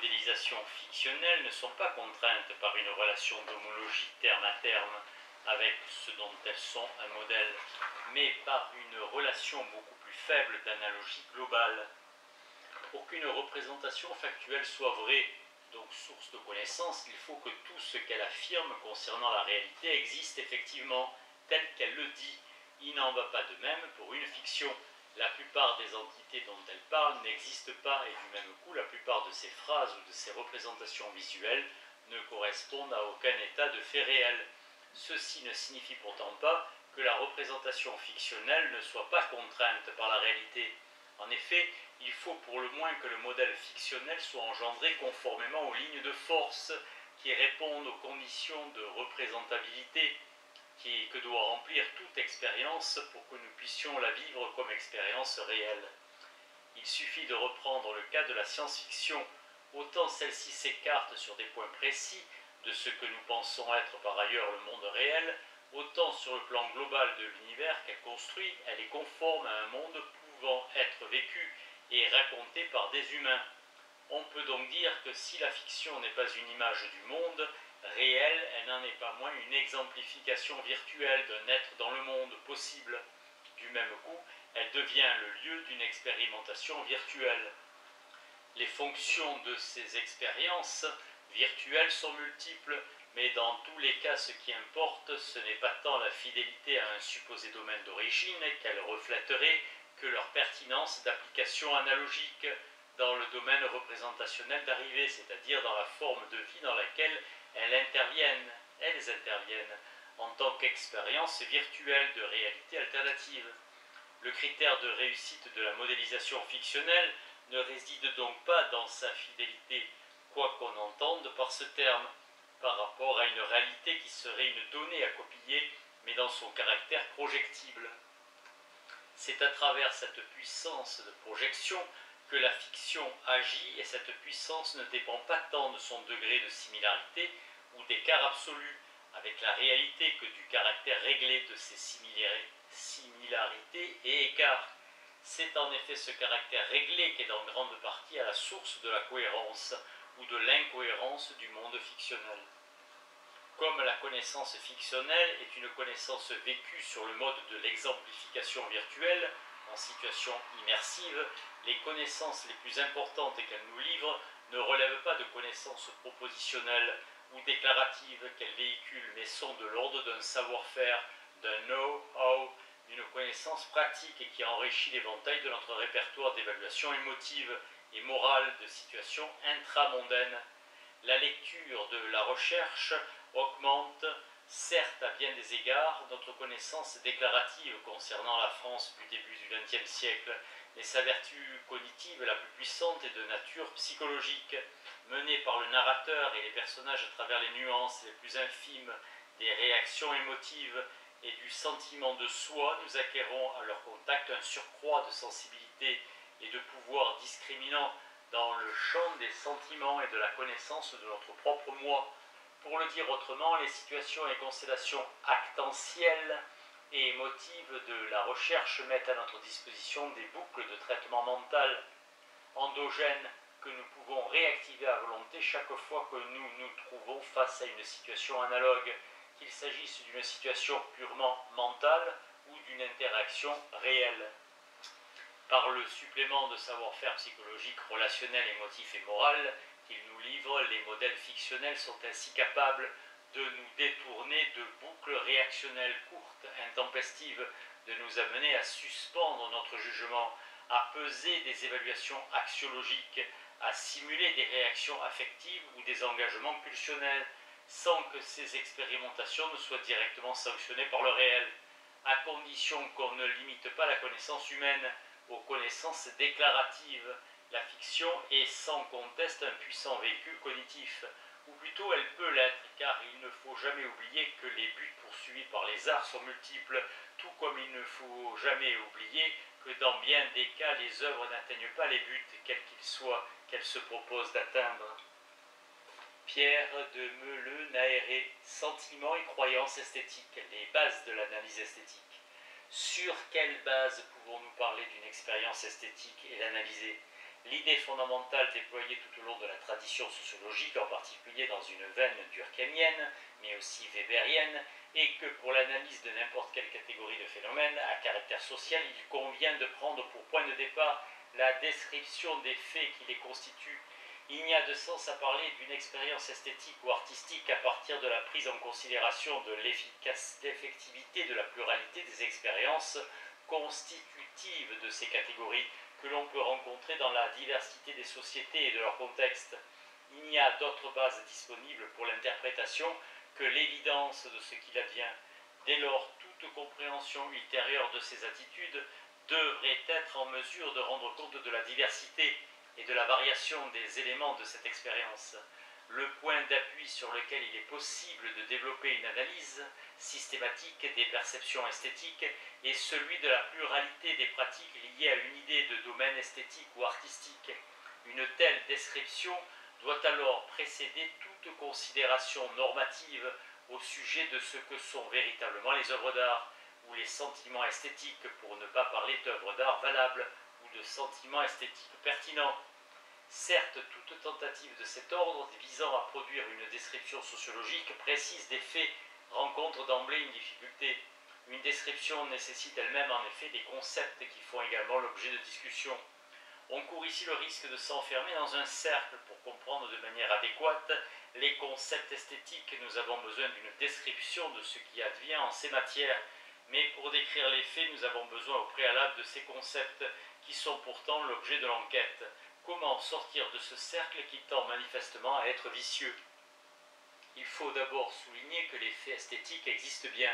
modélisations fictionnelles ne sont pas contraintes par une relation d'homologie terme à terme avec ce dont elles sont un modèle, mais par une relation beaucoup plus faible d'analogie globale. Pour qu'une représentation factuelle soit vraie, donc source de connaissance, il faut que tout ce qu'elle affirme concernant la réalité existe effectivement, tel qu'elle le dit. Il n'en va pas de même pour une fiction. La plupart des entités dont elle parle n'existent pas et du même coup, la plupart de ses phrases ou de ses représentations visuelles ne correspondent à aucun état de fait réel. Ceci ne signifie pourtant pas que la représentation fictionnelle ne soit pas contrainte par la réalité. En effet, il faut pour le moins que le modèle fictionnel soit engendré conformément aux lignes de force qui répondent aux conditions de représentabilité que doit remplir toute expérience pour que nous puissions la vivre comme expérience réelle. Il suffit de reprendre le cas de la science-fiction. Autant celle-ci s'écarte sur des points précis de ce que nous pensons être par ailleurs le monde réel, autant sur le plan global de l'univers qu'elle construit, elle est conforme à un monde pouvant être vécu et raconté par des humains. On peut donc dire que si la fiction n'est pas une image du monde réel, elle n'en est pas moins une exemplification virtuelle d'un être dans le monde possible. Du même coup, elle devient le lieu d'une expérimentation virtuelle. Les fonctions de ces expériences virtuelles sont multiples, mais dans tous les cas, ce qui importe, ce n'est pas tant la fidélité à un supposé domaine d'origine qu'elle reflèterait que leur pertinence d'application analogique dans le domaine représentationnel d'arrivée, c'est-à-dire dans la forme de vie dans laquelle elles interviennent en tant qu'expérience virtuelle de réalité alternative. Le critère de réussite de la modélisation fictionnelle ne réside donc pas dans sa fidélité, quoi qu'on entende par ce terme, par rapport à une réalité qui serait une donnée à copier, mais dans son caractère projectible. C'est à travers cette puissance de projection que la fiction agit, et cette puissance ne dépend pas tant de son degré de similarité ou d'écart absolu avec la réalité que du caractère réglé de ses similarités et écarts. C'est en effet ce caractère réglé qui est en grande partie à la source de la cohérence ou de l'incohérence du monde fictionnel. Comme la connaissance fictionnelle est une connaissance vécue sur le mode de l'exemplification virtuelle, en situation immersive, les connaissances les plus importantes qu'elle nous livre ne relèvent pas de connaissances propositionnelles ou déclaratives qu'elle véhicule, mais sont de l'ordre d'un savoir-faire, d'un know-how, d'une connaissance pratique qui enrichit l'éventail de notre répertoire d'évaluation émotive et morale de situations intramondaines. La lecture de la recherche augmente, certes à bien des égards, notre connaissance déclarative concernant la France du début du XXe siècle, mais sa vertu cognitive la plus puissante est de nature psychologique, menée par le narrateur et les personnages à travers les nuances les plus infimes des réactions émotives et du sentiment de soi. Nous acquérons à leur contact un surcroît de sensibilité et de pouvoir discriminant dans le champ des sentiments et de la connaissance de notre propre moi. Pour le dire autrement, les situations et constellations actentielles et émotives de la recherche mettent à notre disposition des boucles de traitement mental endogènes que nous pouvons réactiver à volonté chaque fois que nous nous trouvons face à une situation analogue, qu'il s'agisse d'une situation purement mentale ou d'une interaction réelle. Par le supplément de savoir-faire psychologique, relationnel, émotif et moral qu'il nous livre, les modèles fictionnels sont ainsi capables de nous détourner de boucles réactionnelles courtes, intempestives, de nous amener à suspendre notre jugement, à peser des évaluations axiologiques, à simuler des réactions affectives ou des engagements pulsionnels, sans que ces expérimentations ne soient directement sanctionnées par le réel, à condition qu'on ne limite pas la connaissance humaine aux connaissances déclaratives. La fiction est sans conteste un puissant véhicule cognitif, ou plutôt elle peut l'être, car il ne faut jamais oublier que les buts poursuivis par les arts sont multiples, tout comme il ne faut jamais oublier que dans bien des cas, les œuvres n'atteignent pas les buts, quels qu'ils soient, qu'elles se proposent d'atteindre. Pierre de Meleu-Naéré, Sentiments et croyances esthétiques, les bases de l'analyse esthétique. Sur quelle base pouvons-nous parler d'une expérience esthétique et l'analyser? L'idée fondamentale déployée tout au long de la tradition sociologique, en particulier dans une veine durkheimienne, mais aussi weberienne, est que pour l'analyse de n'importe quelle catégorie de phénomènes à caractère social, il convient de prendre pour point de départ la description des faits qui les constituent. Il n'y a de sens à parler d'une expérience esthétique ou artistique qu'à partir de la prise en considération de l'effectivité de la pluralité des expériences constitutives de ces catégories que l'on peut rencontrer dans la diversité des sociétés et de leur contexte. Il n'y a d'autre base disponible pour l'interprétation que l'évidence de ce qu'il advient. Dès lors, toute compréhension ultérieure de ces attitudes devrait être en mesure de rendre compte de la diversité et de la variation des éléments de cette expérience. Le point d'appui sur lequel il est possible de développer une analyse systématique des perceptions esthétiques est celui de la pluralité des pratiques liées à une idée de domaine esthétique ou artistique. Une telle description doit alors précéder toute considération normative au sujet de ce que sont véritablement les œuvres d'art ou les sentiments esthétiques, pour ne pas parler d'œuvres d'art valables ou de sentiments esthétiques pertinents. Certes, toute tentative de cet ordre visant à produire une description sociologique précise des faits rencontre d'emblée une difficulté. Une description nécessite elle-même en effet des concepts qui font également l'objet de discussions. On court ici le risque de s'enfermer dans un cercle pour comprendre de manière adéquate les concepts esthétiques. Nous avons besoin d'une description de ce qui advient en ces matières, mais pour décrire les faits, nous avons besoin au préalable de ces concepts qui sont pourtant l'objet de l'enquête. Comment sortir de ce cercle qui tend manifestement à être vicieux? Il faut d'abord souligner que les faits esthétiques existent bien.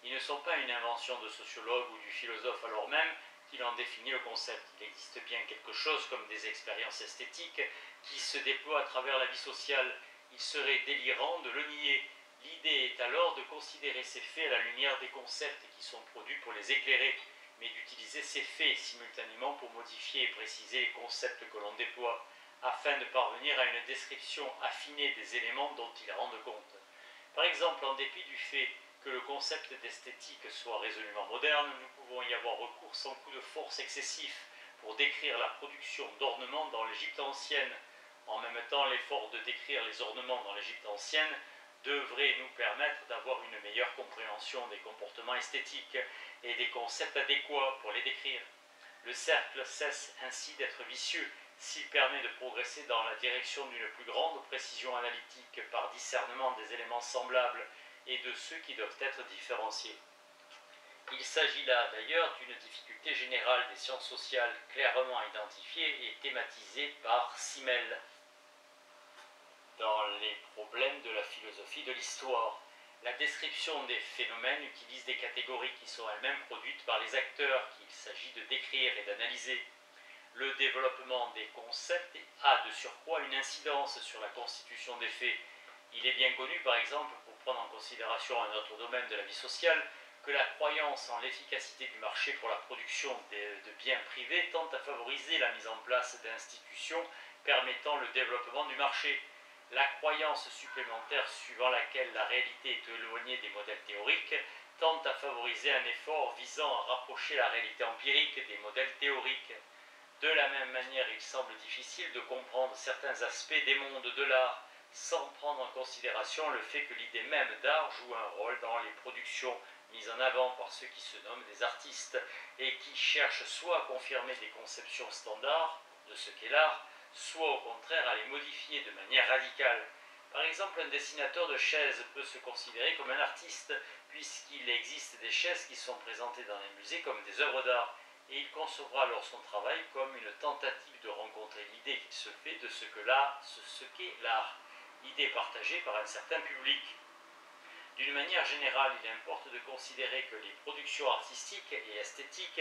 Ils ne sont pas une invention de sociologue ou du philosophe alors même qu'il en définit le concept. Il existe bien quelque chose comme des expériences esthétiques qui se déploient à travers la vie sociale. Il serait délirant de le nier. L'idée est alors de considérer ces faits à la lumière des concepts qui sont produits pour les éclairer, mais d'utiliser ces faits simultanément pour modifier et préciser les concepts que l'on déploie, afin de parvenir à une description affinée des éléments dont ils rendent compte. Par exemple, en dépit du fait que le concept d'esthétique soit résolument moderne, nous pouvons y avoir recours sans coup de force excessif pour décrire la production d'ornements dans l'Égypte ancienne. En même temps, l'effort de décrire les ornements dans l'Égypte ancienne devrait nous permettre d'avoir une meilleure compréhension des comportements esthétiques et des concepts adéquats pour les décrire. Le cercle cesse ainsi d'être vicieux s'il permet de progresser dans la direction d'une plus grande précision analytique par discernement des éléments semblables et de ceux qui doivent être différenciés. Il s'agit là d'ailleurs d'une difficulté générale des sciences sociales clairement identifiée et thématisée par Simmel dans les problèmes de la philosophie de l'histoire. La description des phénomènes utilise des catégories qui sont elles-mêmes produites par les acteurs qu'il s'agit de décrire et d'analyser. Le développement des concepts a de surcroît une incidence sur la constitution des faits. Il est bien connu, par exemple, pour prendre en considération un autre domaine de la vie sociale, que la croyance en l'efficacité du marché pour la production de biens privés tend à favoriser la mise en place d'institutions permettant le développement du marché. La croyance supplémentaire suivant laquelle la réalité est éloignée des modèles théoriques tend à favoriser un effort visant à rapprocher la réalité empirique des modèles théoriques. De la même manière, il semble difficile de comprendre certains aspects des mondes de l'art sans prendre en considération le fait que l'idée même d'art joue un rôle dans les productions mises en avant par ceux qui se nomment des artistes et qui cherchent soit à confirmer des conceptions standards de ce qu'est l'art, soit au contraire à les modifier de manière radicale. Par exemple, un dessinateur de chaises peut se considérer comme un artiste, puisqu'il existe des chaises qui sont présentées dans les musées comme des œuvres d'art, et il concevra alors son travail comme une tentative de rencontrer l'idée qu'il se fait de ce qu'est l'art, idée partagée par un certain public. D'une manière générale, il importe de considérer que les productions artistiques et esthétiques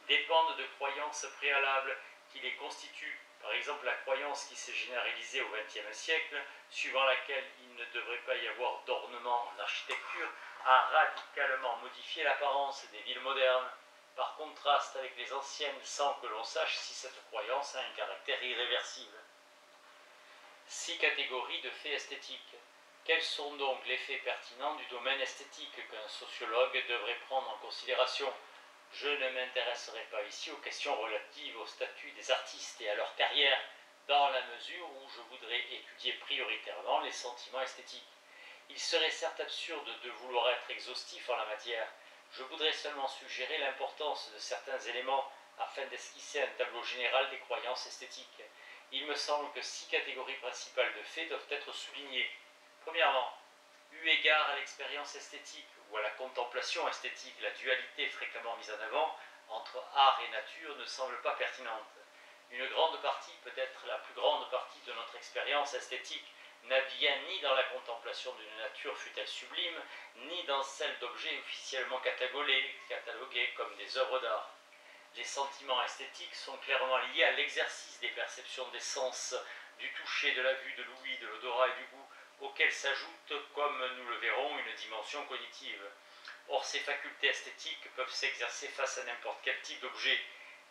dépendent de croyances préalables qui les constituent. Par exemple, la croyance qui s'est généralisée au XXe siècle, suivant laquelle il ne devrait pas y avoir d'ornement en architecture, a radicalement modifié l'apparence des villes modernes, par contraste avec les anciennes, sans que l'on sache si cette croyance a un caractère irréversible. 6 catégories de faits esthétiques. Quels sont donc les faits pertinents du domaine esthétique qu'un sociologue devrait prendre en considération? Je ne m'intéresserai pas ici aux questions relatives au statut des artistes et à leur carrière, dans la mesure où je voudrais étudier prioritairement les sentiments esthétiques. Il serait certes absurde de vouloir être exhaustif en la matière. Je voudrais seulement suggérer l'importance de certains éléments afin d'esquisser un tableau général des croyances esthétiques. Il me semble que 6 catégories principales de faits doivent être soulignées. Premièrement, eu égard à l'expérience esthétique ou à la contemplation esthétique, la dualité fréquemment mise en avant entre art et nature ne semble pas pertinente. Une grande partie, peut-être la plus grande partie de notre expérience esthétique, n'advient ni dans la contemplation d'une nature fût-elle sublime, ni dans celle d'objets officiellement catalogués comme des œuvres d'art. Les sentiments esthétiques sont clairement liés à l'exercice des perceptions des sens, du toucher, de la vue, de l'ouïe, de l'odorat et du goût, auxquels s'ajoute, comme nous le verrons, une dimension cognitive. Or, ces facultés esthétiques peuvent s'exercer face à n'importe quel type d'objet.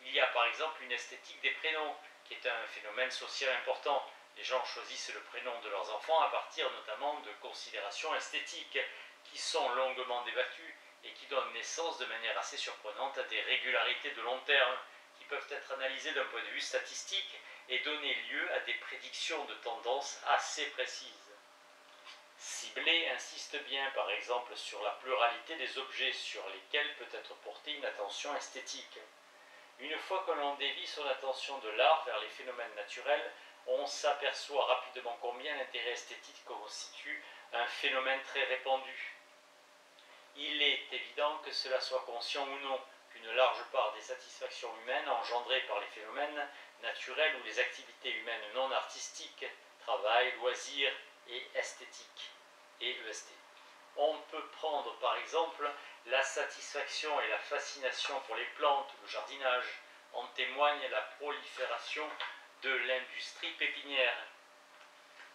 Il y a par exemple une esthétique des prénoms, qui est un phénomène social important. Les gens choisissent le prénom de leurs enfants à partir notamment de considérations esthétiques, qui sont longuement débattues et qui donnent naissance de manière assez surprenante à des régularités de long terme, qui peuvent être analysées d'un point de vue statistique et donner lieu à des prédictions de tendances assez précises. Ciblé insiste bien par exemple sur la pluralité des objets sur lesquels peut être portée une attention esthétique. Une fois que l'on dévie son attention de l'art vers les phénomènes naturels, on s'aperçoit rapidement combien l'intérêt esthétique constitue un phénomène très répandu. Il est évident que cela soit conscient ou non, qu'une large part des satisfactions humaines engendrées par les phénomènes naturels ou les activités humaines non artistiques, travail, loisirs et esthétique, et EST. On peut prendre par exemple la satisfaction et la fascination pour les plantes ou le jardinage. En témoigne la prolifération de l'industrie pépinière.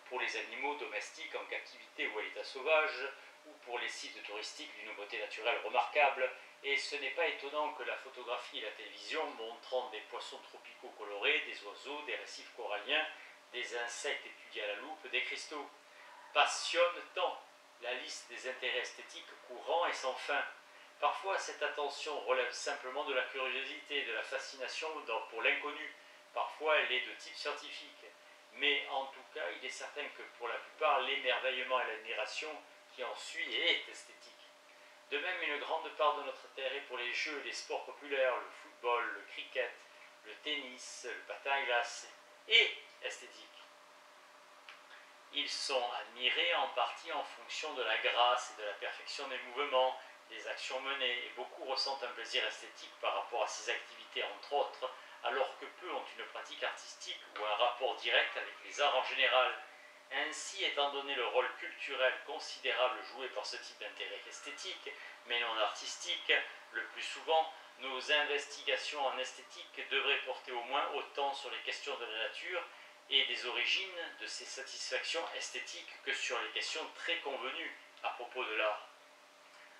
Pour les animaux domestiques en captivité ou à l'état sauvage, ou pour les sites touristiques d'une beauté naturelle remarquable, et ce n'est pas étonnant que la photographie et la télévision montrant des poissons tropicaux colorés, des oiseaux, des récifs coralliens, des insectes étudiés à la loupe, des cristaux, passionnent tant. La liste des intérêts esthétiques courants est sans fin. Parfois, cette attention relève simplement de la curiosité, de la fascination pour l'inconnu. Parfois, elle est de type scientifique. Mais en tout cas, il est certain que pour la plupart, l'émerveillement et l'admiration qui en suit est esthétique. De même, une grande part de notre intérêt pour les jeux et les sports populaires, le football, le cricket, le tennis, le patin à glace, est esthétique. Ils sont admirés en partie en fonction de la grâce et de la perfection des mouvements, des actions menées, et beaucoup ressentent un plaisir esthétique par rapport à ces activités, entre autres, alors que peu ont une pratique artistique ou un rapport direct avec les arts en général. Ainsi, étant donné le rôle culturel considérable joué par ce type d'intérêt esthétique, mais non artistique, le plus souvent, nos investigations en esthétique devraient porter au moins autant sur les questions de la nature et des origines de ces satisfactions esthétiques que sur les questions très convenues à propos de l'art.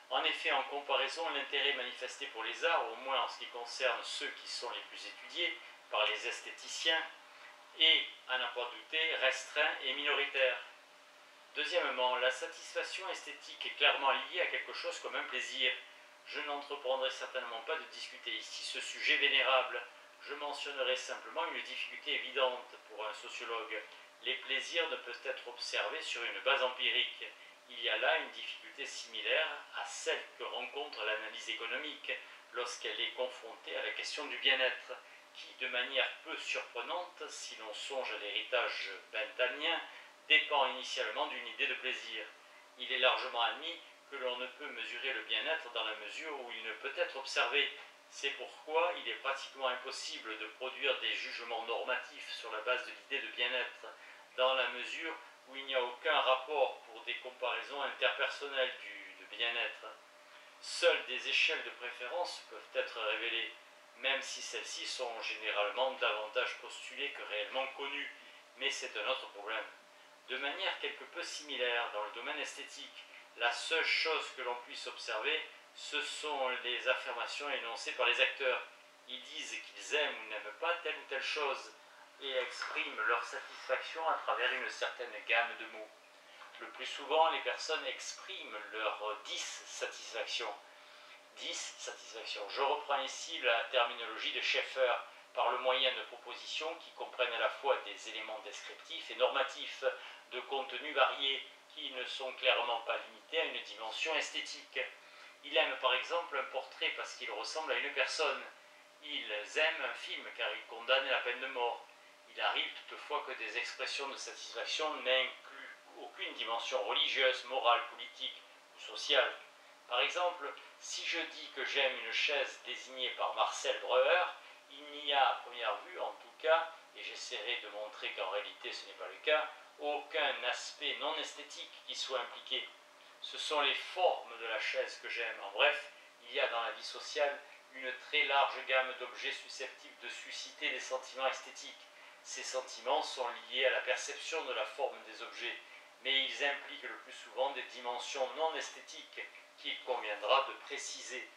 En effet, en comparaison, l'intérêt manifesté pour les arts, au moins en ce qui concerne ceux qui sont les plus étudiés par les esthéticiens, est, à n'en pas douter, restreint et minoritaire. Deuxièmement, la satisfaction esthétique est clairement liée à quelque chose comme un plaisir. Je n'entreprendrai certainement pas de discuter ici ce sujet vénérable. Je mentionnerai simplement une difficulté évidente pour un sociologue. Les plaisirs ne peuvent être observés sur une base empirique. Il y a là une difficulté similaire à celle que rencontre l'analyse économique lorsqu'elle est confrontée à la question du bien-être, qui, de manière peu surprenante, si l'on songe à l'héritage benthamien, dépend initialement d'une idée de plaisir. Il est largement admis que l'on ne peut mesurer le bien-être dans la mesure où il ne peut être observé. C'est pourquoi il est pratiquement impossible de produire des jugements normatifs sur la base de l'idée de bien-être, dans la mesure où il n'y a aucun rapport pour des comparaisons interpersonnelles de bien-être. Seules des échelles de préférence peuvent être révélées, même si celles-ci sont généralement davantage postulées que réellement connues, mais c'est un autre problème. De manière quelque peu similaire dans le domaine esthétique, la seule chose que l'on puisse observer, ce sont les affirmations énoncées par les acteurs. Ils disent qu'ils aiment ou n'aiment pas telle ou telle chose et expriment leur satisfaction à travers une certaine gamme de mots. Le plus souvent, les personnes expriment leur dissatisfaction. 10. Satisfaction. Je reprends ici la terminologie de Schaeffer par le moyen de propositions qui comprennent à la fois des éléments descriptifs et normatifs de contenu variés qui ne sont clairement pas limités à une dimension esthétique. Il aime par exemple un portrait parce qu'il ressemble à une personne. Ils aiment un film car il condamne la peine de mort. Il arrive toutefois que des expressions de satisfaction n'incluent aucune dimension religieuse, morale, politique ou sociale. Par exemple, si je dis que j'aime une chaise désignée par Marcel Breuer, il n'y a à première vue, en tout cas, et j'essaierai de montrer qu'en réalité ce n'est pas le cas, aucun aspect non esthétique qui soit impliqué. Ce sont les formes de la chaise que j'aime. En bref, il y a dans la vie sociale une très large gamme d'objets susceptibles de susciter des sentiments esthétiques. Ces sentiments sont liés à la perception de la forme des objets, mais ils impliquent le plus souvent des dimensions non esthétiques qu'il conviendra de préciser.